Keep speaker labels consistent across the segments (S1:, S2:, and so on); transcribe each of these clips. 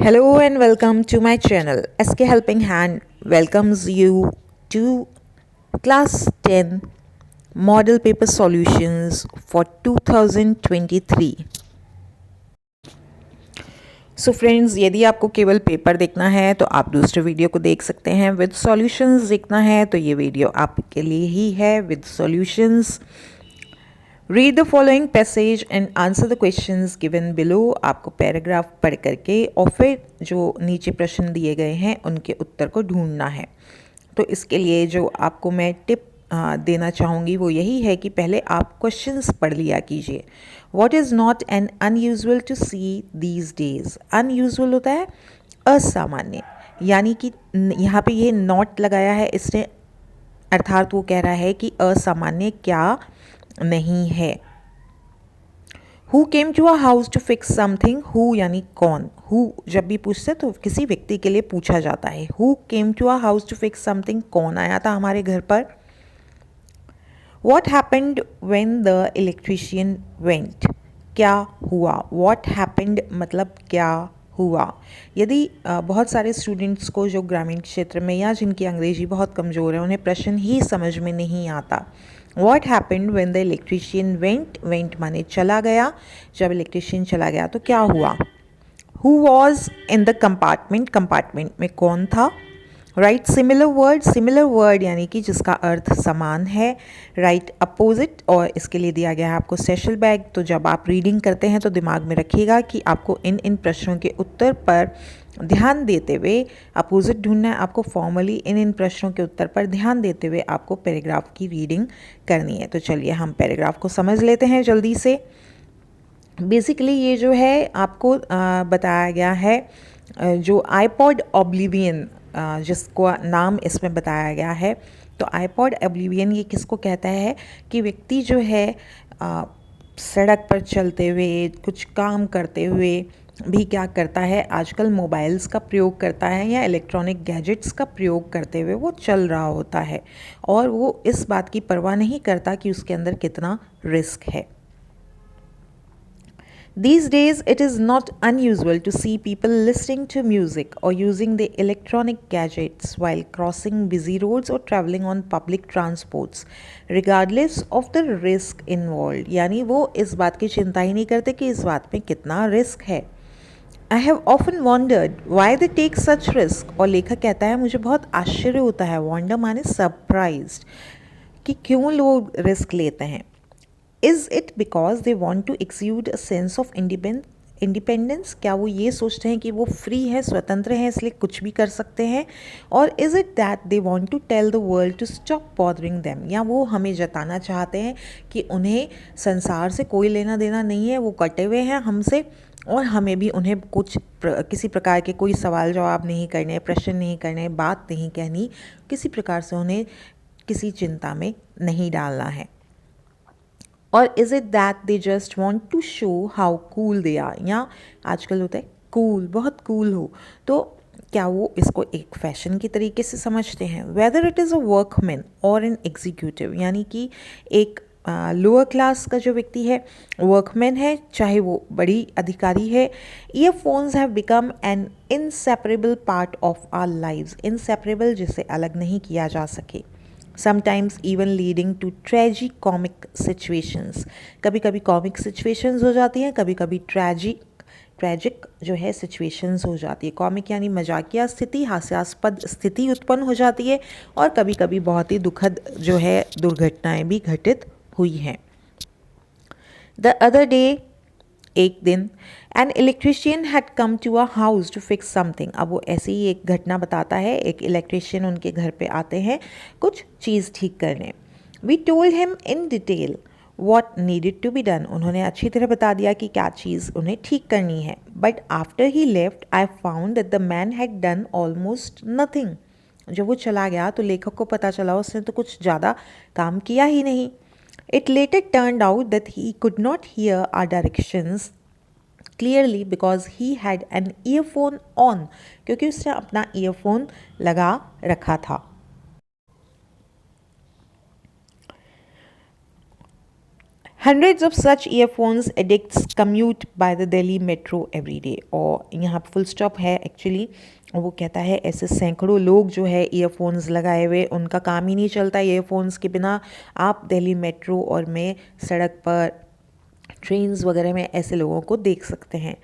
S1: Hello and welcome to my channel. SK Helping Hand welcomes you to Class 10 Model Paper Solutions for 2023. So friends, यदि आपको केवल paper देखना है तो आप दूसरे वीडियो को देख सकते हैं। विद सॉल्यूशंस देखना है तो ये वीडियो आपके लिए ही है with solutions. Read the following passage and answer the questions given below. आपको पैराग्राफ पढ़ करके और फिर जो नीचे प्रश्न दिए गए हैं उनके उत्तर को ढूंढना है। तो इसके लिए जो आपको मैं टिप देना चाहूँगी वो यही है कि पहले आप क्वेश्चंस पढ़ लिया कीजिए। What is not an unusual to see these days. Unusual होता है असामान्य, यानी कि यहाँ पे ये नॉट लगाया है इसने, अर्थात वो कह रहा है कि असामान्य क्या नहीं है। Who came to a house to fix something. Who यानी कौन। हु जब भी पूछते तो किसी व्यक्ति के लिए पूछा जाता है। Who came to a house to fix something, कौन आया था हमारे घर पर। What happened when the electrician went, क्या हुआ। वॉट हैपेंड मतलब क्या हुआ। यदि बहुत सारे स्टूडेंट्स को जो ग्रामीण क्षेत्र में या जिनकी अंग्रेजी बहुत कमज़ोर है उन्हें प्रश्न ही समझ में नहीं आता। What happened when the electrician went. Went माने चला गया, जब इलेक्ट्रीशियन चला गया तो क्या हुआ। Who was in the compartment, compartment में कौन था। Right similar word, similar word यानी कि जिसका अर्थ समान है। राइट अपोजिट, और इसके लिए दिया गया है आपको सेशल बैग। तो जब आप रीडिंग करते हैं तो दिमाग में रखिएगा कि आपको इन इन प्रश्नों के उत्तर पर ध्यान देते हुए अपोजिट ढूंढना है। आपको फॉर्मली इन इन प्रश्नों के उत्तर पर ध्यान देते हुए आपको पैराग्राफ की रीडिंग करनी है। तो चलिए हम पैराग्राफ को समझ लेते हैं जल्दी से। बेसिकली ये जो है आपको बताया गया है, जो आईपॉड ऑब्लिवियन जिसको नाम इसमें बताया गया है। तो आईपॉड ऑब्लिवियन ये किसको कहता है कि व्यक्ति जो है सड़क पर चलते हुए कुछ काम करते हुए भी क्या करता है, आजकल मोबाइल्स का प्रयोग करता है या इलेक्ट्रॉनिक गैजेट्स का प्रयोग करते हुए वो चल रहा होता है और वो इस बात की परवाह नहीं करता कि उसके अंदर कितना रिस्क है। These days, it is not unusual to see people listening to music or using the electronic gadgets while crossing busy roads or traveling on public transports, regardless of the risk involved. यानी वो इस बात की चिंता ही नहीं करते कि इस बात में कितना रिस्क है। I have often wondered why they take such risk. और लेखक कहता है मुझे बहुत आश्चर्य होता है, wonder माने surprised, कि क्यों लोग रिस्क लेते हैं। Is it because they want to exude a sense of independence, क्या वो ये सोचते हैं कि वो फ्री है, स्वतंत्र हैं, इसलिए कुछ भी कर सकते हैं। और is it that they want to tell the world to stop bothering them, या वो हमें जताना चाहते हैं कि उन्हें संसार से कोई लेना देना नहीं है, वो कटे हुए हैं हमसे और हमें भी उन्हें किसी प्रकार के कोई सवाल जवाब नहीं करने, प्रश्न नहीं करने, बात नहीं कहनी, किसी प्रकार से उन्हें किसी चिंता में नहीं डालना है। और is it that they just want to show how cool they are, या आजकल होता है कूल, बहुत कूल हो, तो क्या वो इसको एक फैशन की तरीके से समझते हैं। Whether it is a workman और एन एग्जीक्यूटिव, यानी कि एक लोअर क्लास का जो व्यक्ति है वर्कमैन है, चाहे वो बड़ी अधिकारी है। Earphones have become an inseparable part of our lives. Inseparable जिसे अलग नहीं किया जा सके। Sometimes even leading to tragic comic situations, कभी कभी कॉमिक सिचुएशंस हो जाती हैं, कभी कभी ट्रेजिक जो है सिचुएशंस हो जाती है। कॉमिक यानी मजाकिया स्थिति, हास्यास्पद स्थिति उत्पन्न हो जाती है और कभी कभी बहुत ही दुखद जो है दुर्घटनाएं भी घटित हुई हैं। द अदर डे, एक दिन, an electrician had come to a house to fix something. अब वो ऐसी ही एक घटना बताता है, एक इलेक्ट्रीशियन उनके घर पे आते हैं कुछ चीज़ ठीक करने। We told him in detail what needed to be done. उन्होंने अच्छी तरह बता दिया कि क्या चीज़ उन्हें ठीक करनी है। But after he left I found that the man had done almost nothing. जब वो चला गया तो लेखक को पता चला उसने तो कुछ ज़्यादा काम किया ही नहीं। It later turned out that he could not hear our directions clearly because he had an earphone on, क्योंकि उसने अपना ईयरफोन लगा रखा था। Hundreds of such earphones addicts commute by the Delhi metro every day. और यहाँ पे full stop है एक्चुअली। वो कहता है ऐसे सैकड़ों लोग जो है ईयरफोन्स लगाए हुए, उनका काम ही नहीं चलता ईयरफोन्स के बिना। आप दिल्ली मेट्रो और में सड़क पर ट्रेन्स वगैरह में ऐसे लोगों को देख सकते हैं।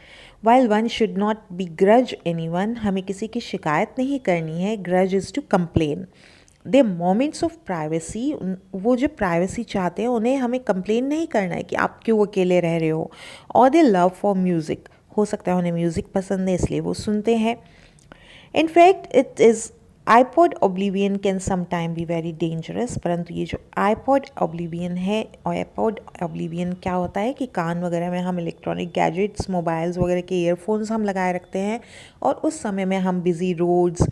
S1: While one should not be grudge any one, हमें किसी की शिकायत नहीं करनी है। Grudge is to complain. The moments of privacy, वो जो प्राइवेसी चाहते हैं उन्हें हमें कंप्लेन नहीं करना है कि आप क्यों अकेले रह रहे हो। और दे लव फॉर म्यूज़िक, हो सकता है उन्हें म्यूज़िक पसंद है इसलिए वो सुनते हैं। In fact it is iPod oblivion can sometime be very dangerous, परंतु ये जो आईपॉड ओब्लिवियन है, और आईपॉड ओब्लिवियन क्या होता है कि कान वगैरह में हम इलेक्ट्रॉनिक गैजेट्स, मोबाइल्स वगैरह के ईयरफोन्स हम लगाए रखते हैं और उस समय में हम बिज़ी रोड्स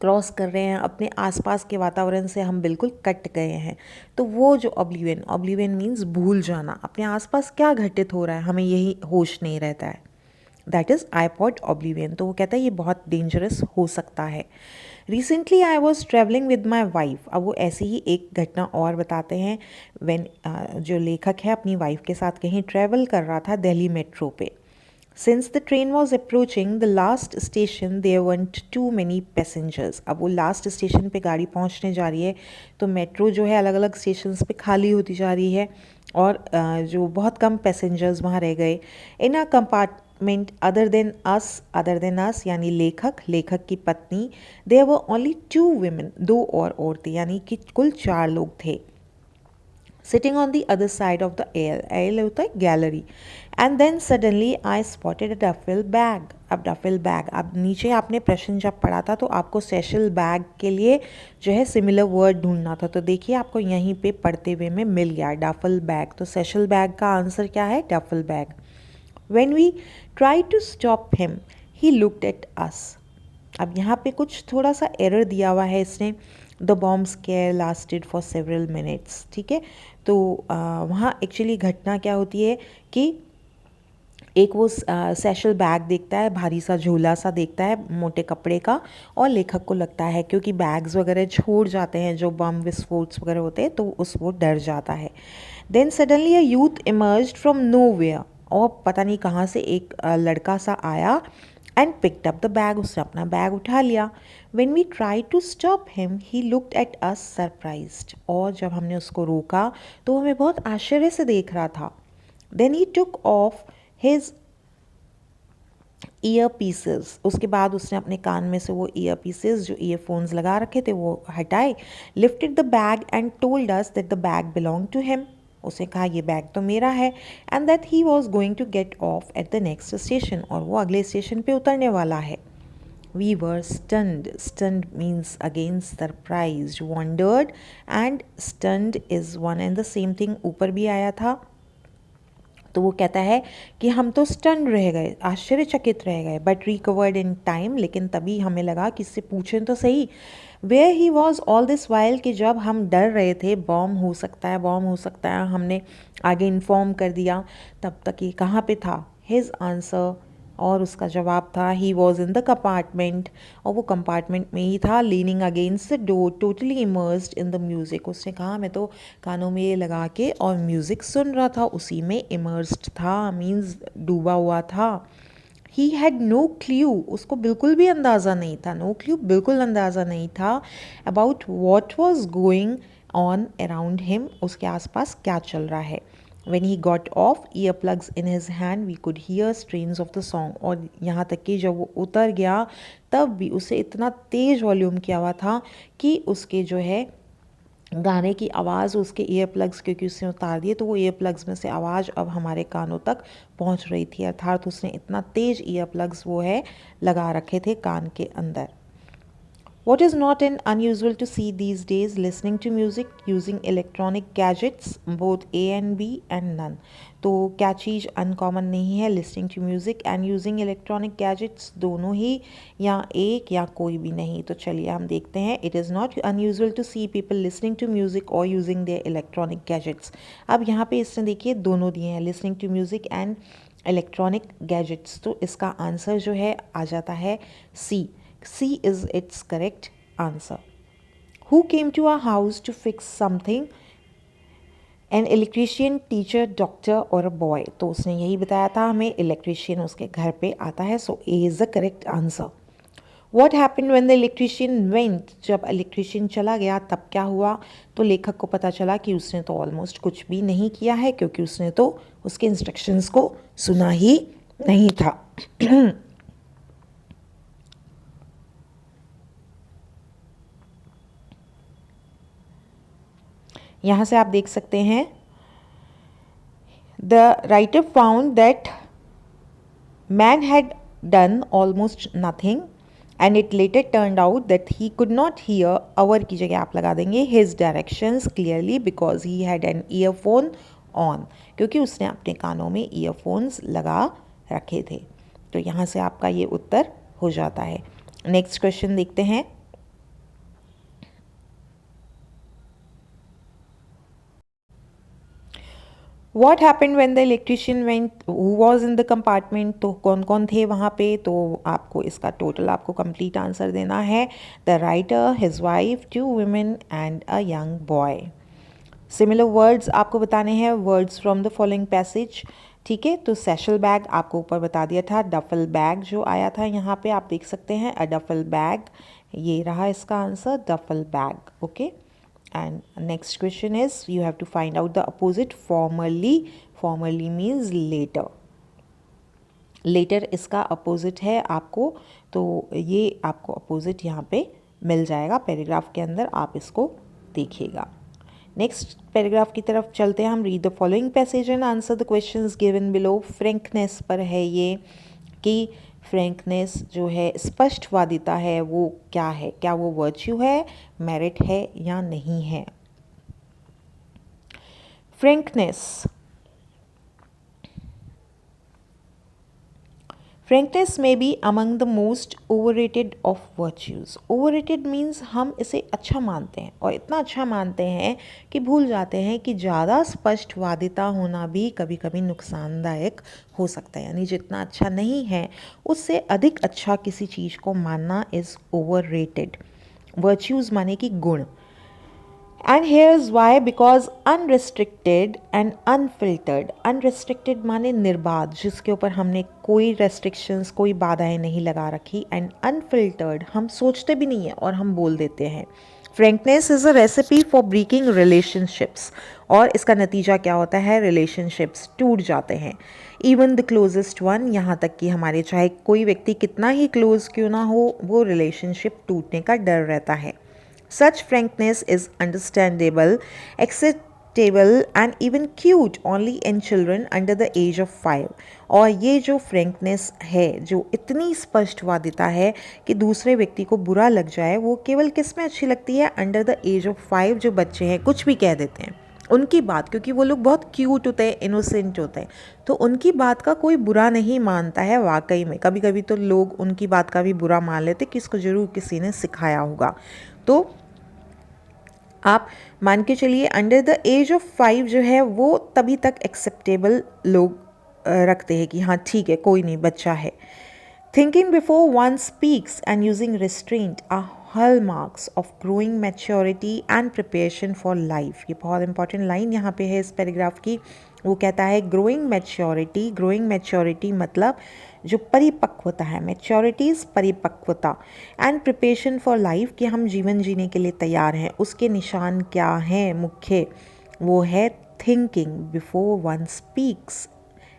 S1: क्रॉस कर रहे हैं, अपने आसपास के वातावरण से हम बिल्कुल कट गए हैं। तो वो जो ओब्लिवियन, ओब्लिवियन मीन्स भूल जाना, अपने आसपास क्या घटित हो रहा है हमें यही होश नहीं रहता है। That is iPod oblivion. तो वो कहता है ये बहुत डेंजरस हो सकता है। Recently I was travelling with my wife. अब वो ऐसी ही एक घटना और बताते हैं। वेन जो लेखक है अपनी वाइफ के साथ कहीं ट्रैवल कर रहा था दिल्ली मेट्रो पे। Since the train was approaching the last station, there weren't too many passengers. अब वो लास्ट स्टेशन पे गाड़ी पहुंचने जा रही है तो मेट्रो जो है अलग अलग स्टेशंस पे खाली होती जा रही है और जो बहुत कम पैसेंजर्स वहाँ रह गए। इन अ कंपार्टमेंट अदर देन अस यानी लेखक की पत्नी, देयर वर ओनली 2 women, दो और औरतें, यानी कि कुल 4 लोग थे। Sitting on the other side of the aisle होता है gallery. And then suddenly I spotted a duffel bag. अब डफल बैग, अब नीचे आपने प्रश्न जब पढ़ा था तो आपको सेशल बैग के लिए जो है सिमिलर वर्ड ढूंढना था, तो देखिए आपको यहीं पे पढ़ते हुए में मिल गया डफल बैग। तो सेशल बैग का आंसर क्या है? Duffel bag. When we tried to stop him, he looked at us. अब यहाँ पे कुछ थोड़ा सा एरर दिया हुआ है इसने। The bomb square lasted for several minutes, ठीक है। तो वहाँ एक्चुअली घटना क्या होती है कि एक वो सैशल बैग देखता है, भारी सा झोला सा देखता है मोटे कपड़े का, और लेखक को लगता है क्योंकि बैग्स वगैरह छोड़ जाते हैं जो बम विस्फोट वगैरह होते हैं, तो उस वो डर जाता है। Then suddenly a youth emerged from nowhere, और पता नहीं कहाँ से एक लड़का सा आया and picked up the bag, उसने अपना बैग उठा लिया। When we try to stop him he looked at us surprised, और जब हमने उसको रोका तो वो हमें बहुत आश्चर्य से देख रहा था। Then he took off his earpieces, उसके बाद उसने अपने कान में से वो ईयर पीसेस जो ईयरफोन्स लगा रखे थे वो हटाए। Lifted the bag and told us that the bag belong to him, उसने कहा ये बैग तो मेरा है, and that he was going to get off at the next station, और वो अगले स्टेशन पे उतरने वाला है। We were stunned. Stunned means again surprised, wondered, and stunned is one and the same thing, ऊपर भी आया था। तो वो कहता है कि हम तो स्टन रह गए, आश्चर्यचकित रह गए, बट रिकवर्ड इन टाइम, लेकिन तभी हमें लगा कि इससे पूछें तो सही। Where he was all this while, कि जब हम डर रहे थे बॉम्ब हो सकता है, बॉम्ब हो सकता है, हमने आगे इन्फॉर्म कर दिया, तब तक ये कहाँ पे था? हिज आंसर, और उसका जवाब था he was in the compartment, और वो कंपार्टमेंट में ही था, leaning against the door totally immersed in the music. उसने कहा मैं तो कानों में ये लगा के और म्यूज़िक सुन रहा था, उसी में इमर्स्ड था, मीन्स डूबा हुआ था। ही हैड नो क्ल्यू, उसको बिल्कुल भी अंदाज़ा नहीं था, नो क्ल्यू बिल्कुल अंदाज़ा नहीं था, about what was going on around him, उसके आसपास क्या चल रहा है। When he got off, earplugs in his hand, we could hear strains of the song. और यहाँ तक कि जब वो उतर गया तब भी उसे इतना तेज़ वॉल्यूम किया हुआ था कि उसके जो है गाने की आवाज़ उसके ईयर प्लग्स, क्योंकि उसने उतार दिए तो वो ईयर प्लग्स में से आवाज़ अब हमारे कानों तक पहुँच रही थी, अर्थात उसने इतना तेज़ ईयर प्लग्स वो है लगा रखे थे कान के अंदर। What is not an unusual to see these days? Listening to music using electronic gadgets, both A and B and none. तो क्या चीज़ अनकॉमन नहीं है? Listening to music and using electronic gadgets, दोनों ही, या एक या कोई भी नहीं। तो चलिए हम देखते हैं। It is not unusual to see people listening to music और यूजिंग देयर इलेक्ट्रॉनिक गैजेट्स। अब यहाँ पे इसने देखिए दोनों दिए हैं, listening to music and electronic gadgets, तो इसका आंसर जो है आ जाता है C. C is its correct answer. Who came to our house to fix something? An electrician teacher doctor और अ बॉय, तो उसने यही बताया था हमें, इलेक्ट्रीशियन उसके घर पे आता है, so A is the correct answer. What happen when the electrician went, जब इलेक्ट्रीशियन चला गया तब क्या हुआ, तो लेखक को पता चला कि उसने तो ऑलमोस्ट कुछ भी नहीं किया है, क्योंकि उसने तो उसके इंस्ट्रक्शंस को सुना ही नहीं था। यहाँ से आप देख सकते हैं, the writer found that man had done almost nothing and it later turned out that he could not hear, our की जगह आप लगा देंगे his directions clearly because he had an earphone on, क्योंकि उसने अपने कानों में ईयरफोन्स लगा रखे थे। तो यहाँ से आपका ये उत्तर हो जाता है। नेक्स्ट क्वेश्चन देखते हैं। What happen when the electrician went, who was in the compartment, तो कौन कौन थे वहाँ पे, तो आपको इसका टोटल आपको कंप्लीट आंसर देना है। The writer, his wife, 2 women and a young boy. Similar words आपको बताने हैं, words from the following passage. ठीक है, तो सैशल बैग आपको ऊपर बता दिया था, डफल बैग जो आया था यहाँ पे आप देख सकते हैं, अ डफल बैग, ये रहा इसका answer, duffel bag. Okay, and next question is you have to find out the opposite, formerly, formerly means later, later इसका अपोजिट है आपको, तो ये आपको अपोजिट यहाँ पे मिल जाएगा पैराग्राफ के अंदर, आप इसको देखिएगा। नेक्स्ट पैराग्राफ की तरफ चलते हैं हम। Read the following passage and answer the questions given below. Frankness पर है ये कि फ्रैंकनेस जो है, स्पष्टवादिता है, वो क्या है, क्या वो वर्च्यू है, मेरिट है या नहीं है। फ्रैंकनेस, फ्रैंकनेस में be among the most overrated of virtues. Overrated means हम इसे अच्छा मानते हैं और इतना अच्छा मानते हैं कि भूल जाते हैं कि ज़्यादा स्पष्टवादिता होना भी कभी कभी नुकसानदायक हो सकता है, यानी जितना अच्छा नहीं है उससे अधिक अच्छा किसी चीज़ को मानना इज़ ओवररेटेड। वर्च्यूज़ माने कि गुण। And here's why, because unrestricted and unfiltered, unrestricted माने निर्बाध, जिसके ऊपर हमने कोई रेस्ट्रिक्शंस, कोई बाधाएं नहीं लगा रखी, एंड अनफिल्टर्ड हम सोचते भी नहीं हैं और हम बोल देते हैं। Frankness is a recipe for breaking relationships, और इसका नतीजा क्या होता है, रिलेशनशिप्स टूट जाते हैं। इवन द क्लोजेस्ट वन, यहाँ तक कि हमारे चाहे कोई व्यक्ति कितना ही क्लोज क्यों ना हो, वो रिलेशनशिप टूटने का डर रहता है। Such frankness is understandable, acceptable and even cute only in children under the age of 5। और ये जो फ्रैंकनेस है, जो इतनी स्पष्टवादिता है कि दूसरे व्यक्ति को बुरा लग जाए, वो केवल किस में अच्छी लगती है, अंडर द एज ऑफ 5 जो बच्चे हैं कुछ भी कह देते हैं उनकी बात, क्योंकि वो लोग बहुत क्यूट होते हैं, इनोसेंट होते हैं, तो उनकी बात का कोई बुरा नहीं मानता है। वाकई में कभी कभी तो लोग उनकी बात का भी बुरा मान लेते, किसको ज़रूर किसी ने सिखाया होगा। तो आप मान के चलिए अंडर द एज ऑफ 5 जो है वो तभी तक एक्सेप्टेबल लोग रखते हैं कि हाँ ठीक है, कोई नहीं, बच्चा है। Thinking before one speaks and using restraint are hallmarks of growing maturity and preparation for life. ये बहुत इंपॉर्टेंट लाइन यहाँ पे है इस पैराग्राफ की। वो कहता है ग्रोइंग मैच्योरिटी, ग्रोइंग मैच्योरिटी मतलब जो परिपक्वता है, मैच्योरिटीज़ परिपक्वता, एंड प्रिपरेशन फॉर लाइफ कि हम जीवन जीने के लिए तैयार हैं, उसके निशान क्या हैं मुख्य, वो है thinking before one speaks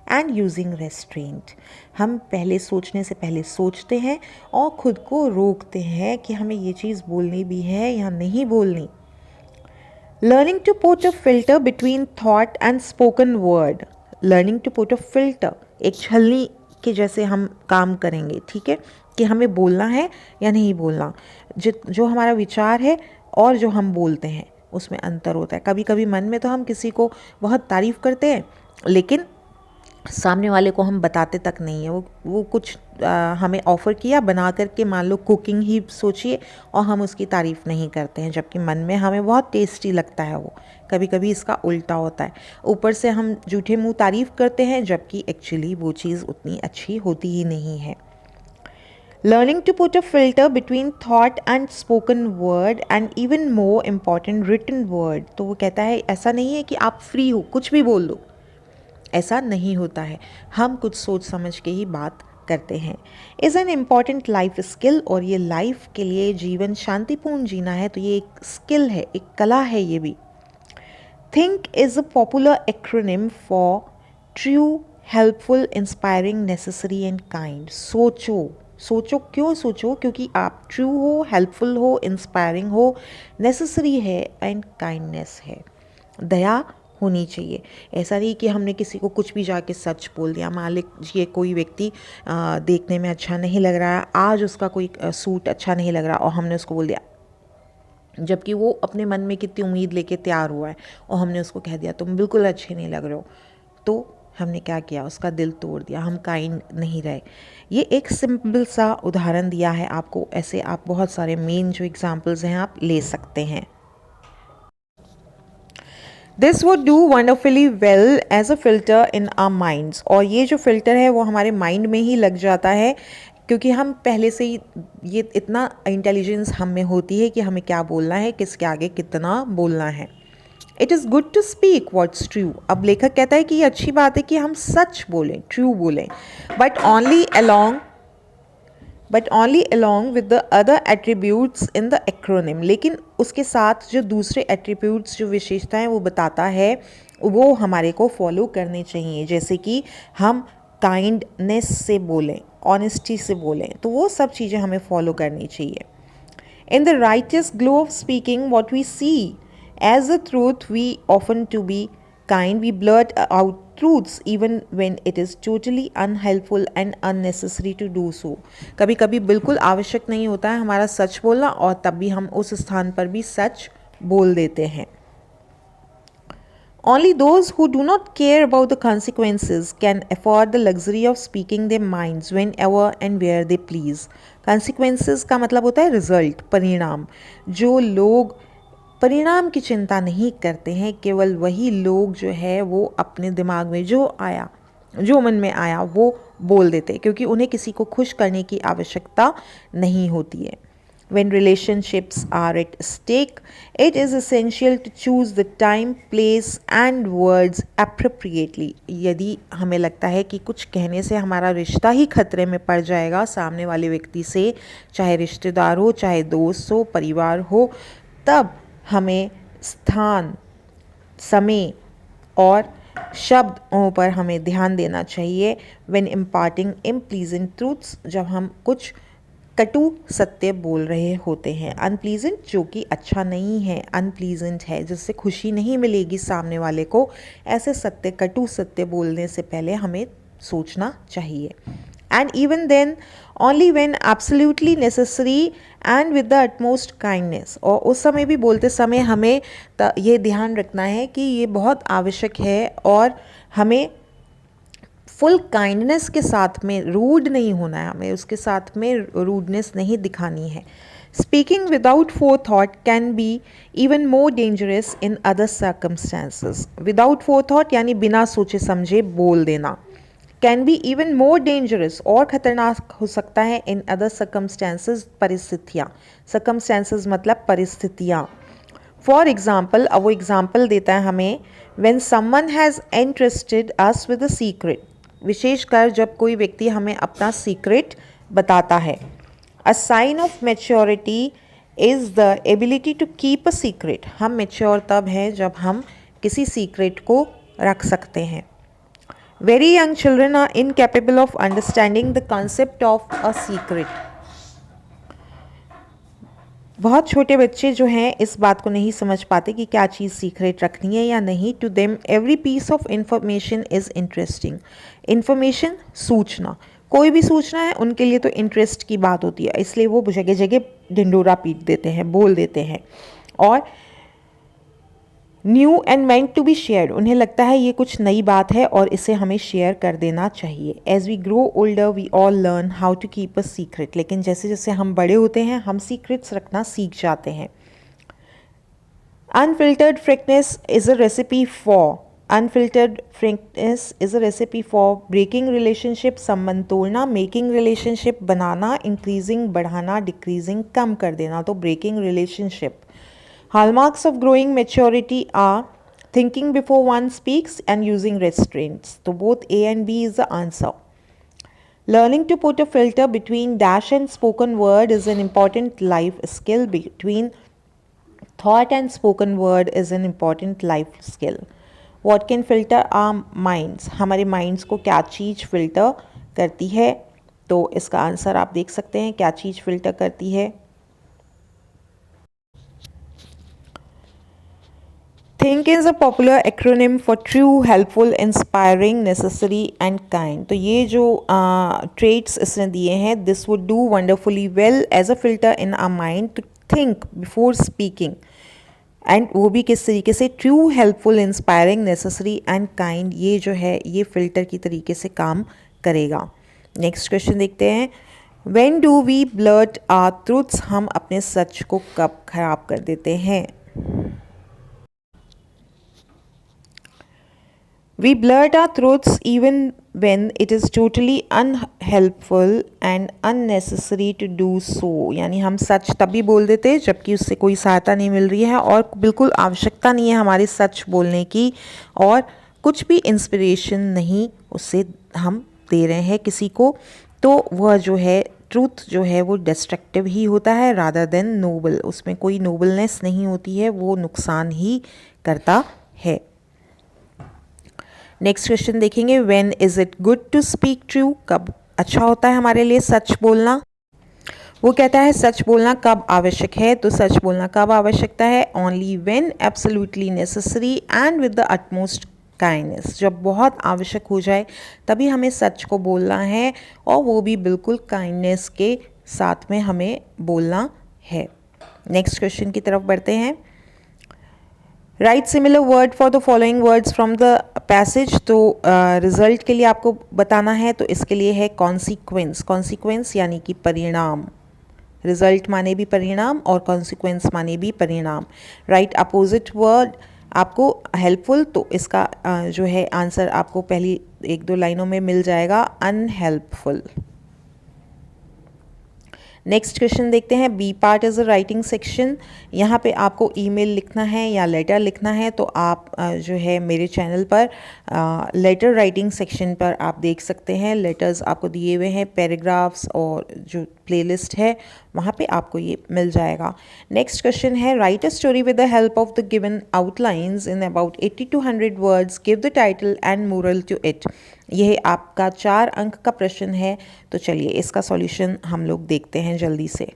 S1: and using restaurant. हम पहले सोचने से पहले सोचते हैं और ख़ुद को रोकते हैं कि हमें ये चीज़ बोलनी भी है या नहीं बोलनी। Learning to put a filter between thought and spoken word, learning to put a filter, एक छलनी के जैसे हम काम करेंगे, ठीक है, कि हमें बोलना है या नहीं बोलना। जो हमारा विचार है और जो हम बोलते हैं उसमें अंतर होता है। कभी कभी मन में तो हम किसी को बहुत तारीफ़ करते हैं, लेकिन सामने वाले को हम बताते तक नहीं है। वो कुछ हमें ऑफ़र किया बना करके, मान लो कुकिंग ही सोचिए, और हम उसकी तारीफ़ नहीं करते हैं, जबकि मन में हमें बहुत टेस्टी लगता है वो। कभी कभी इसका उल्टा होता है, ऊपर से हम झूठे मुंह तारीफ़ करते हैं, जबकि एक्चुअली वो चीज़ उतनी अच्छी होती ही नहीं है। Learning to put a filter between thought and spoken word and even more important written word. तो वो कहता है ऐसा नहीं है कि आप फ्री हो कुछ भी बोल दो, ऐसा नहीं होता है, हम कुछ सोच समझ के ही बात करते हैं। Is an important life skill, और ये लाइफ के लिए जीवन शांतिपूर्ण जीना है तो ये एक स्किल है, एक कला है ये भी। Think is a popular acronym for true, helpful, inspiring, necessary and kind. सोचो, सोचो, क्यों सोचो? क्योंकि आप ट्रू हो, हेल्पफुल हो, इंस्पायरिंग हो, नेसेसरी है एंड काइंडनेस है, दया होनी चाहिए। ऐसा नहीं कि हमने किसी को कुछ भी जाके सच बोल दिया। मान लीजिए कोई व्यक्ति देखने में अच्छा नहीं लग रहा है, आज उसका कोई सूट अच्छा नहीं लग रहा और हमने उसको बोल दिया, जबकि वो अपने मन में कितनी उम्मीद लेके तैयार हुआ है और हमने उसको कह दिया तुम बिल्कुल अच्छे नहीं लग रहे हो, तो हमने क्या किया? उसका दिल तोड़ दिया, हम काइंड नहीं रहे। ये एक सिंपल सा उदाहरण दिया है आपको, ऐसे आप बहुत सारे मेन जो एग्जाम्पल्स हैं आप ले सकते हैं। This would do wonderfully well as a filter in our minds, और ये जो फिल्टर है वो हमारे माइंड में ही लग जाता है, क्योंकि हम पहले से ही ये इतना इंटेलिजेंस हम में होती है कि हमें क्या बोलना है, किसके आगे कितना बोलना है। It is good to speak what's true. अब लेखक कहता है कि ये अच्छी बात है कि हम सच बोलें, ट्रू बोलें, but only along with the other attributes in the acronym। लेकिन उसके साथ जो दूसरे एट्रीब्यूट्स, जो विशेषताएं वो बताता है, वो हमारे को फॉलो करने चाहिए। जैसे कि हम काइंडनेस से बोलें, ऑनेस्टी से बोलें, तो वो सब चीज़ें हमें फॉलो करनी चाहिए। In the righteous glow of speaking what we see as the truth, we often to be kind, we blurt out truths even when it is totally unhelpful and unnecessary to do so। कभी कभी बिल्कुल आवश्यक नहीं होता है हमारा सच बोलना, और तब भी हम उस स्थान पर भी सच बोल देते हैं। Only those who do not care about the consequences can afford the luxury of speaking their minds whenever and where they please। Consequences का मतलब होता है रिजल्ट, परिणाम। जो लोग परिणाम की चिंता नहीं करते हैं, केवल वही लोग जो है वो अपने दिमाग में जो आया, जो मन में आया वो बोल देते, क्योंकि उन्हें किसी को खुश करने की आवश्यकता नहीं होती है। When relationships are at stake, it is essential to choose the time, place and words appropriately। यदि हमें लगता है कि कुछ कहने से हमारा रिश्ता ही खतरे में पड़ जाएगा सामने वाले व्यक्ति से, चाहे रिश्तेदार हो, चाहे दोस्त हो, परिवार हो, तब हमें स्थान, समय और शब्दों पर हमें ध्यान देना चाहिए। When imparting unpleasant truths, जब हम कुछ कटु सत्य बोल रहे होते हैं। अनप्लीजेंट जो कि अच्छा नहीं है, अनप्लीजेंट है जिससे खुशी नहीं मिलेगी सामने वाले को, ऐसे सत्य, कटु सत्य बोलने से पहले हमें सोचना चाहिए। And even then only when absolutely necessary and with the utmost kindness. और उस समय भी बोलते समय हमें ये ध्यान रखना है कि ये बहुत आवश्यक है और हमें फुल काइंडनेस के साथ में, रूड नहीं होना है, हमें उसके साथ में रूडनेस नहीं दिखानी है। Speaking without four thought can be even more dangerous in other circumstances. Without four thought यानी बिना सोचे समझे बोल देना, can be even more dangerous, और ख़तरनाक हो सकता है इन अदर सर्कमस्टांसेस, परिस्थितियाँ। सर्कमस्टांसेस मतलब परिस्थितियाँ। फॉर एग्ज़ाम्पल, अब वो एग्ज़ाम्पल देता है हमें, when someone has entrusted us with a secret. विशेषकर जब कोई व्यक्ति हमें अपना सीक्रेट बताता है। A sign of maturity is the ability to keep a secret. हम मैच्योर तब हैं जब हम किसी सीक्रेट को रख सकते हैं। Very young children are incapable of understanding the concept of a secret. बहुत छोटे बच्चे जो हैं इस बात को नहीं समझ पाते कि क्या चीज़ सीक्रेट रखनी है या नहीं। To them every piece of information is interesting. Information, सूचना, कोई भी सूचना है उनके लिए तो इंटरेस्ट की बात होती है, इसलिए वो जगह जगह ढिंडोरा पीट देते हैं, बोल देते हैं। और new and meant to be shared, उन्हें लगता है ये कुछ नई बात है और इसे हमें शेयर कर देना चाहिए। As we grow older we all learn how to keep a secret. लेकिन जैसे जैसे हम बड़े होते हैं हम सीक्रेट्स रखना सीख जाते हैं। Unfiltered frankness is a recipe for unfiltered frankness is a recipe for breaking relationship, संबंध तोड़ना, मेकिंग रिलेशनशिप बनाना, इंक्रीजिंग बढ़ाना, डिक्रीजिंग कम कर देना, तो breaking relationship. Hallmarks of growing maturity are thinking before one speaks and using restraints. So both A and B is the answer. Learning to put a filter between dash and spoken word is an important life skill. Between thought and spoken word is an important life skill. What can filter our minds? हमारे minds को क्या चीज़ filter करती है? तो इसका answer आप देख सकते हैं क्या चीज़ filter करती है। Think is a popular acronym for true, helpful, inspiring, necessary and kind. तो ये जो ट्रेट्स इसने दिए हैं, this would do wonderfully well as a filter in our mind to think before speaking, and वो भी किस तरीके से, true, helpful, inspiring, necessary and kind, ये जो है ये फिल्टर की तरीके से काम करेगा। नेक्स्ट क्वेश्चन देखते हैं। When do we blurt our truths? हम अपने सच को कब खराब कर देते हैं? We blurt our truths even when it is totally unhelpful and unnecessary to do so. यानी हम सच तभी बोल देते हैं जबकि उससे कोई सहायता नहीं मिल रही है और बिल्कुल आवश्यकता नहीं है हमारे सच बोलने की, और कुछ भी इंस्पिरेशन नहीं उससे हम दे रहे हैं किसी को, तो वह जो है ट्रूथ जो है वो डिस्ट्रक्टिव ही होता है रादर देन नोबल। उसमें कोई नोबलनेस नहीं होती है, वो नुकसान ही करता है। नेक्स्ट क्वेश्चन देखेंगे। When is it good to speak true? कब अच्छा होता है हमारे लिए सच बोलना? वो कहता है सच बोलना कब आवश्यक है, तो सच बोलना कब आवश्यकता है? Only when absolutely necessary and with the utmost kindness. जब बहुत आवश्यक हो जाए तभी हमें सच को बोलना है, और वो भी बिल्कुल काइंडनेस के साथ में हमें बोलना है। नेक्स्ट क्वेश्चन की तरफ बढ़ते हैं। Right similar word for the following words from the passage. तो रिजल्ट के लिए आपको बताना है, तो इसके लिए है कॉन्सिक्वेंस। कॉन्सिक्वेंस यानी कि परिणाम। रिजल्ट माने भी परिणाम और कॉन्सिक्वेंस माने भी परिणाम। राइट अपोजिट वर्ड आपको हेल्पफुल, तो इसका जो है आंसर आपको पहली एक दो लाइनों में मिल जाएगा, अनहेल्पफुल। नेक्स्ट क्वेश्चन देखते हैं। B part is a writing section. यहाँ पे आपको ईमेल लिखना है या लेटर लिखना है, तो आप जो है मेरे चैनल पर लेटर राइटिंग सेक्शन पर आप देख सकते हैं। लेटर्स आपको दिए हुए हैं, पैराग्राफ्स और जो प्लेलिस्ट है वहाँ पे आपको ये मिल जाएगा। नेक्स्ट क्वेश्चन है। Write a story with the help of the given outlines in about 80 to 100 words. Give the title and moral to it. यह आपका 4 अंक का प्रश्न है, तो चलिए इसका सॉल्यूशन हम लोग देखते हैं जल्दी से।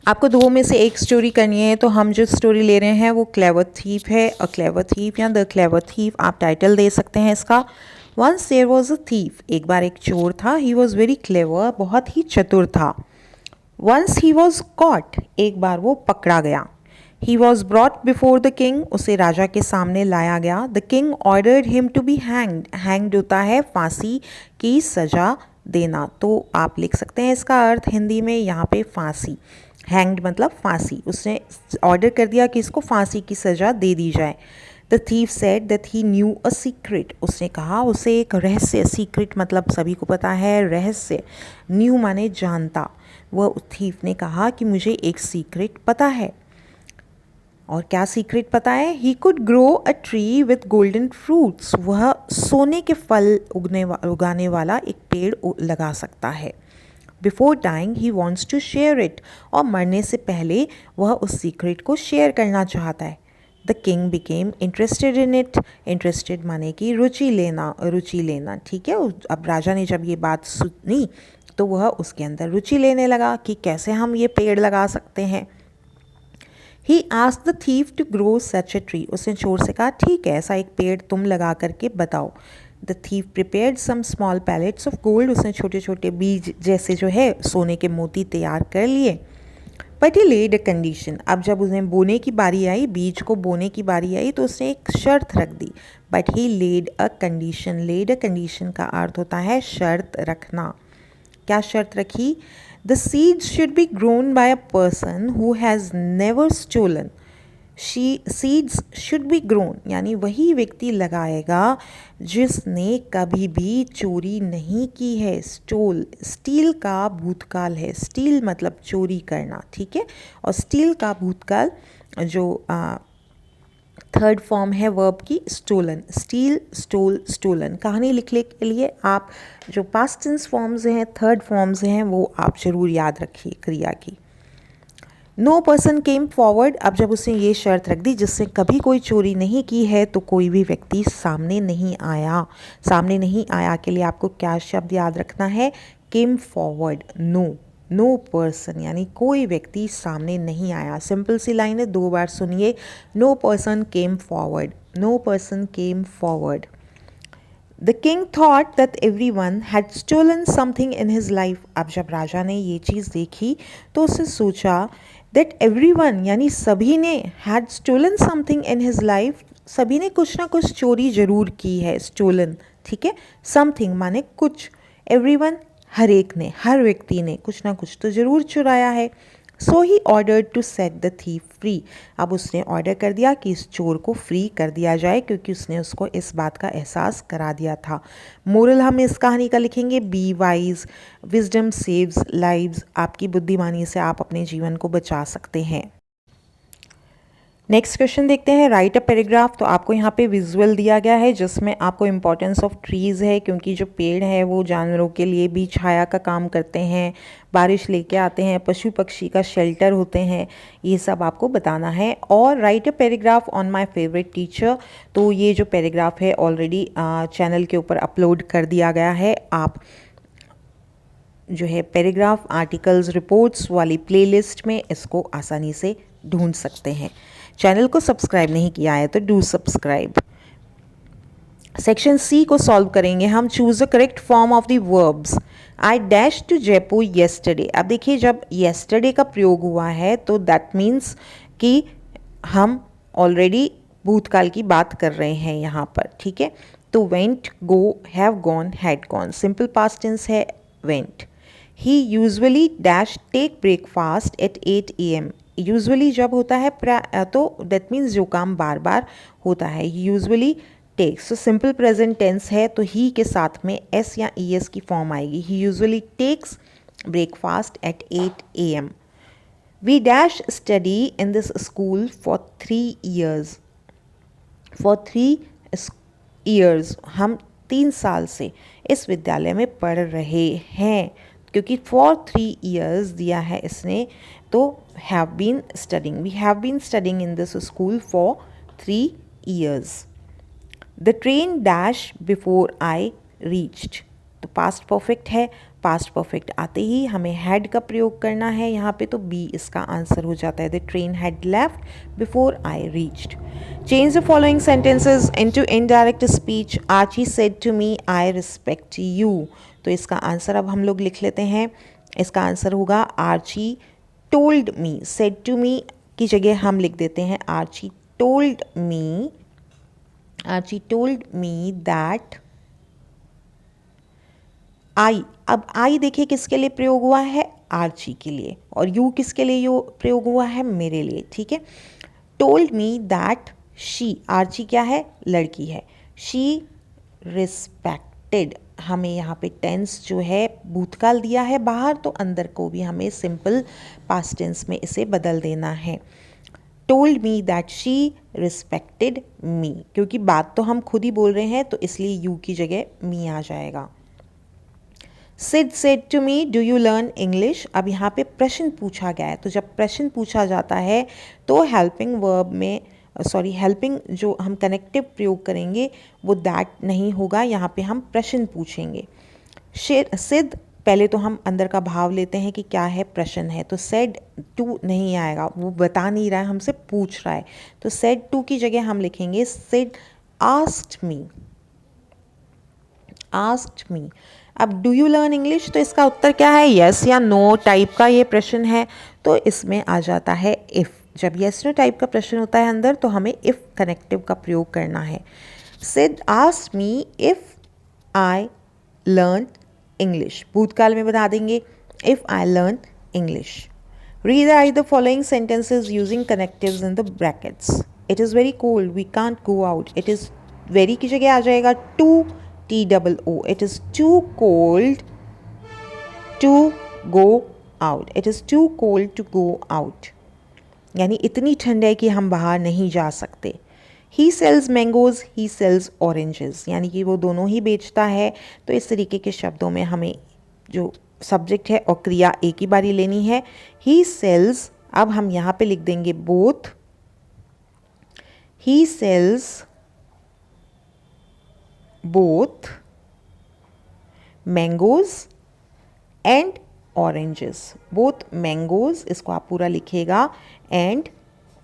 S1: आपको दो में से एक स्टोरी करनी है, तो हम जो स्टोरी ले रहे हैं वो क्लेवर थीफ है, और क्लेवर थीफ या द क्लेवर थीफ आप टाइटल दे सकते हैं इसका। Once there was a thief. एक बार एक चोर था। He was very clever. बहुत ही चतुर था। Once he was caught. एक बार वो पकड़ा गया। He was brought before the king. उसे राजा के सामने लाया गया। The king ordered him to be hanged. Hanged होता है फांसी की सज़ा देना, तो आप लिख सकते हैं इसका अर्थ हिंदी में यहाँ पे फांसी। हैंग्ड मतलब फांसी। उसने ऑर्डर कर दिया कि इसको फांसी की सज़ा दे दी जाए। The thief said that he new a secret. उसने कहा उसे एक रहस्य, सीक्रेट मतलब सभी को पता है रहस्य, न्यू माने जानता। वह थीफ ने कहा कि मुझे एक सीक्रेट पता है। और क्या सीक्रेट पता है? He could grow a tree with golden fruits. वह सोने के फल उगाने वाला एक पेड़ लगा सकता है। Before dying he wants to share it. और मरने से पहले वह उस सीक्रेट को शेयर करना चाहता है। The king became interested in it. Interested माने कि रुचि लेना, ठीक है। अब राजा ने जब ये बात सुनी तो वह उसके अंदर रुचि लेने लगा कि कैसे हम ये पेड़ लगा सकते हैं। He asked the thief to grow such a tree. उसने चोर से कहा ठीक है, ऐसा एक पेड़ तुम लगा करके बताओ। The thief prepared some small pellets of gold. उसने छोटे छोटे बीज जैसे जो है सोने के मोती तैयार कर लिए। But he lead a condition. अब जब उन्हें बोने की बारी आई, बीज को बोने की बारी आई, तो उसने एक शर्त रख दी। But he lead a condition. Led a condition का अर्थ होता है शर्त रखना। क्या शर्त रखी? The seeds should be grown by a person who has never stolen. Seeds should be grown, यानी वही व्यक्ति लगाएगा जिसने कभी भी चोरी नहीं की है। स्टोल स्टील का भूतकाल है, स्टील मतलब चोरी करना, ठीक है। और स्टील का भूतकाल जो थर्ड फॉर्म है वर्ब की स्टोलन, स्टील, स्टोल, स्टोलन। कहानी लिखने के लिए आप जो पास्ट टेंस फॉर्म्स हैं, थर्ड फॉर्म्स हैं, वो आप ज़रूर याद रखिए क्रिया की। नो पर्सन केम फॉरवर्ड, अब जब उसने ये शर्त रख दी जिससे कभी कोई चोरी नहीं की है तो कोई भी व्यक्ति सामने नहीं आया। सामने नहीं आया के लिए आपको क्या शब्द याद रखना है? Came forward, no, no person यानी कोई व्यक्ति सामने नहीं आया। सिंपल सी लाइन है, 2 बार सुनिए। No person came forward, no person came forward. The king thought that everyone had stolen something in his life. अब जब राजा ने ये चीज़ देखी तो उसने सोचा that everyone यानी सभी ने had stolen something in his life, सभी ने कुछ ना कुछ चोरी ज़रूर की है। stolen, ठीक है। something माने कुछ, everyone हर एक ने, हर व्यक्ति ने कुछ ना कुछ तो ज़रूर चुराया है। So he order to set the thief free, अब उसने ऑर्डर कर दिया कि इस चोर को फ्री कर दिया जाए, क्योंकि उसने उसको इस बात का एहसास करा दिया था। मोरल हम इस कहानी का लिखेंगे, be wise, wisdom saves lives, आपकी बुद्धिमानी से आप अपने जीवन को बचा सकते हैं। नेक्स्ट क्वेश्चन देखते हैं, राइट अ पैराग्राफ। तो आपको यहाँ पे विजुअल दिया गया है जिसमें आपको इम्पोर्टेंस ऑफ ट्रीज़ है, क्योंकि जो पेड़ है वो जानवरों के लिए भी छाया का काम करते हैं, बारिश लेके आते हैं, पशु पक्षी का शेल्टर होते हैं, ये सब आपको बताना है। और right a paragraph on my favourite teacher, तो ये जो पैराग्राफ है ऑलरेडी चैनल के ऊपर अपलोड कर दिया गया है। आप जो है पैराग्राफ, आर्टिकल्स, रिपोर्ट्स वाली प्लेलिस्ट में इसको आसानी से ढूंढ सकते हैं। चैनल को सब्सक्राइब नहीं किया है तो डू सब्सक्राइब। सेक्शन सी को सॉल्व करेंगे हम। Choose the correct form of the verbs. I dash to Jaipur yesterday. अब देखिए, जब येस्टरडे का प्रयोग हुआ है तो दैट मीन्स कि हम ऑलरेडी भूतकाल की बात कर रहे हैं यहाँ पर, ठीक है। तो went, go, have gone, had gone, simple past tense है went. He usually dash take breakfast at 8 AM। Usually जब होता है तो दैट मीन्स जो काम बार बार होता है, यूजुअली टेक्स। तो सिंपल प्रेजेंट टेंस है तो ही के साथ में एस या ES की फॉर्म आएगी। He usually takes breakfast at 8 AM। We dash study in this school for 3 years। For 3 years, हम 3 साल से इस विद्यालय में पढ़ रहे हैं, क्योंकि फॉर 3 years दिया है इसने, तो have been studying, we have been studying in this school for 3 years। The train dash before I reached, तो पास्ट परफेक्ट है, पास्ट परफेक्ट आते ही हमें हैड का प्रयोग करना है यहाँ पे, तो बी इसका आंसर हो जाता है। The train had left before I reached. Change the following sentences into indirect speech. Archie said to me I respect you, तो इसका आंसर अब हम लोग लिख लेते हैं। इसका आंसर होगा Archie told me. Said to me की जगह हम लिख देते हैं Archie told me, Archie told me that I. अब आई देखिए किसके लिए प्रयोग हुआ है? आर्ची के लिए। और यू किसके लिए यो प्रयोग हुआ है? मेरे लिए, ठीक है। Told me that she, Archie क्या है? लड़की है। शी रिस्पेक्टेड, हमें यहाँ पे टेंस जो है भूतकाल दिया है बाहर, तो अंदर को भी हमें सिंपल पास्ट टेंस में इसे बदल देना है। Told me that she respected me, क्योंकि बात तो हम खुद ही बोल रहे हैं तो इसलिए यू की जगह मी आ जाएगा। Sid said to me do you learn English. अब यहाँ पे प्रश्न पूछा गया है, तो जब प्रश्न पूछा जाता है तो हेल्पिंग वर्ब में हेल्पिंग जो हम कनेक्टिव प्रयोग करेंगे वो दैट नहीं होगा, यहाँ पे हम प्रश्न पूछेंगे। सिद, पहले तो हम अंदर का भाव लेते हैं कि क्या है, प्रश्न है, तो सेड टू नहीं आएगा, वो बता नहीं रहा है, हमसे पूछ रहा है। तो सेड टू की जगह हम लिखेंगे Sid asked me, asked me. अब डू यू लर्न इंग्लिश, तो इसका उत्तर क्या है? यस या नो टाइप का ये प्रश्न है, तो इसमें आ जाता है इफ़। जब यस नो टाइप का प्रश्न होता है अंदर तो हमें इफ़ कनेक्टिव का प्रयोग करना है। Sid asked me if I learn English, भूतकाल में बता देंगे if I learn English. Rewrite the following sentences using connectives in the brackets. It is very cold, we can't go out. It is very की जगह आ जाएगा too, TOO. It is too cold to go out. It is too cold to go out. यानी इतनी ठंड है कि हम बाहर नहीं जा सकते. He sells mangoes, he sells oranges. यानी कि वो दोनों ही बेचता है. तो इस तरीके के शब्दों में हमें जो सब्जेक्ट है और क्रिया एक ही बारी लेनी है. He sells, अब हम यहाँ पे लिख देंगे both. He sells both mangoes and oranges. Both mangoes, इसको आप पूरा लिखिएगा, and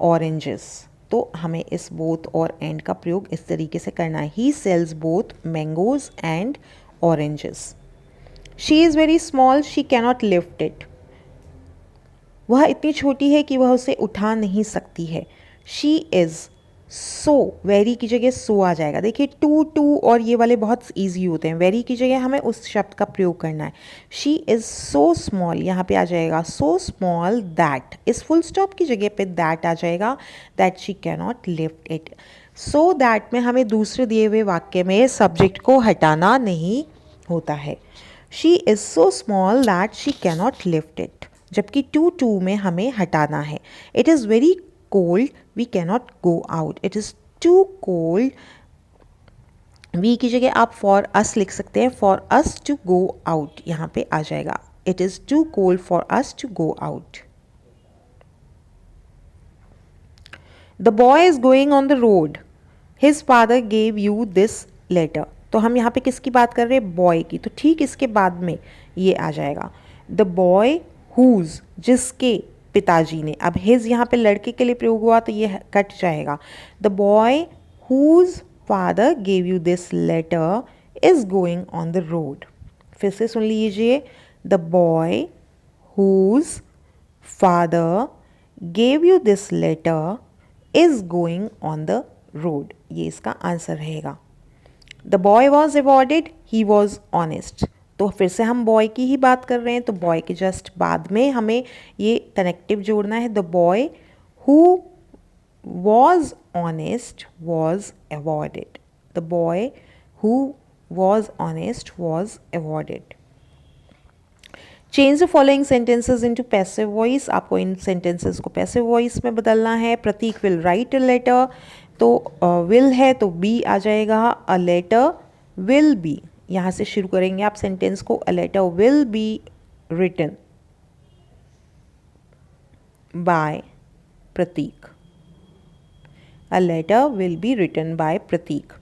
S1: oranges. तो हमें इस both और and का प्रयोग इस तरीके से करना है. He sells both mangoes and oranges. She is very small, she cannot lift it. वह इतनी छोटी है कि वह उसे उठा नहीं सकती है. She is so, वेरी की जगह सो आ जाएगा. देखिए टू और ये वाले बहुत ईजी होते हैं. वेरी की जगह हमें उस शब्द का प्रयोग करना है. शी इज़ सो स्मॉल, यहाँ पे आ जाएगा सो स्मॉल दैट. इस फुल स्टॉप की जगह पे दैट आ जाएगा, that she cannot lift it. So that में हमें दूसरे दिए हुए वाक्य में सब्जेक्ट को हटाना नहीं होता है. She is so small that she cannot lift it. जबकि टू में हमें हटाना है. It is very cold, we cannot go out. It is too cold. We की जगह आप for us लिख सकते हैं. For us to go out यहाँ पे आ जाएगा. It is too cold for us to go out. The boy is going on the road. His father gave you this letter. तो हम यहाँ पे किसकी बात कर रहे हैं? बॉय की. तो ठीक इसके बाद में ये आ जाएगा. The boy whose, जिसके पिताजी ने. अब हिज यहाँ पे लड़के के लिए प्रयोग हुआ तो ये कट जाएगा. The boy whose father gave you this letter is going on the road. फिर से सुन लीजिए. The boy whose father gave you this letter is going on the road. ये इसका आंसर रहेगा. The boy was awarded, he was honest. तो फिर से हम बॉय की ही बात कर रहे हैं, तो बॉय के जस्ट बाद में हमें ये कनेक्टिव जोड़ना है. The boy who was honest was awarded. The boy who was honest was awarded. Change the following sentences into passive voice. आपको इन सेंटेंसेस को पैसिव वॉइस में बदलना है. प्रतीक विल राइट अ लेटर, तो विल है तो बी आ जाएगा. अ लेटर विल बी, यहाँ से शुरू करेंगे आप सेंटेंस को. A letter will be written by Prateek. A letter will be written by Prateek.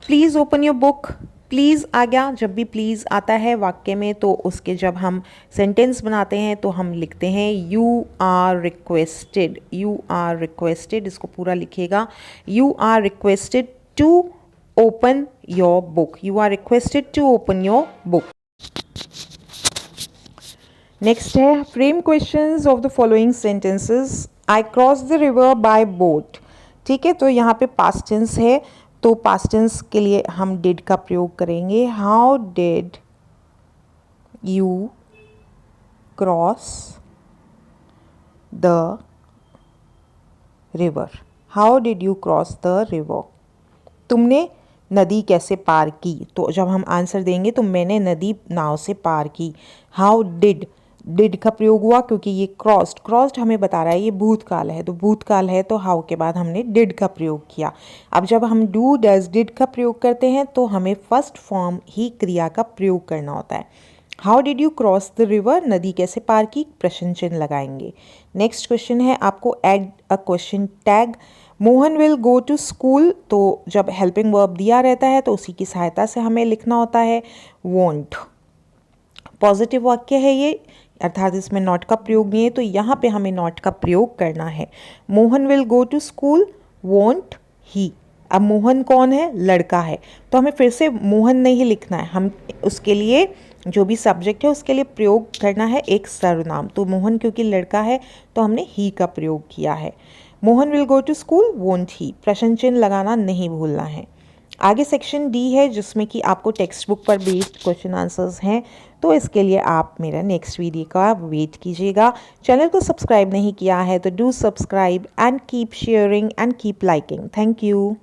S1: Please open your book. Please आ गया. जब भी प्लीज़ आता है वाक्य में तो उसके जब हम सेंटेंस बनाते हैं तो हम लिखते हैं you are requested. You are requested, इसको पूरा लिखिएगा. You are requested to open your book. You are requested to open your book. Next है frame questions of the following sentences. I crossed the river by boat. ठीक है, तो यहाँ पे past tense है, तो past tense के लिए हम did का प्रयोग करेंगे. How did you cross the river? How did you cross the river? तुमने नदी कैसे पार की. तो जब हम आंसर देंगे तो मैंने नदी नाव से पार की. हाउ डिड का प्रयोग हुआ क्योंकि ये क्रॉस्ड हमें बता रहा है ये भूतकाल है, तो भूतकाल है तो हाउ के बाद हमने डिड का प्रयोग किया. अब जब हम डू डज डिड का प्रयोग करते हैं तो हमें फर्स्ट फॉर्म ही क्रिया का प्रयोग करना होता है. How did you cross the river, नदी कैसे पार की, प्रश्न चिन्ह लगाएंगे. नेक्स्ट क्वेश्चन है आपको add a question tag. Mohan will go to school, तो जब हेल्पिंग वर्ब दिया रहता है तो उसी की सहायता से हमें लिखना होता है वॉन्ट. पॉजिटिव वाक्य है ये, अर्थात इसमें नॉट का प्रयोग नहीं है, तो यहाँ पे हमें नॉट का प्रयोग करना है. Mohan will go to school, won't he. अब मोहन कौन है? लड़का है, तो हमें फिर से मोहन नहीं लिखना है. हम उसके लिए जो भी सब्जेक्ट है उसके लिए प्रयोग करना है एक सर्वनाम. तो मोहन क्योंकि लड़का है तो हमने ही का प्रयोग किया है. Mohan will go to school, won't he. प्रश्न चिन्ह लगाना नहीं भूलना है. आगे सेक्शन डी है जिसमें कि आपको टेक्स्ट बुक पर बेस्ड क्वेश्चन आंसर्स हैं। तो इसके लिए आप मेरा नेक्स्ट वीडियो का वेट कीजिएगा। चैनल को सब्सक्राइब नहीं किया है तो do subscribe and keep sharing and keep liking. Thank you.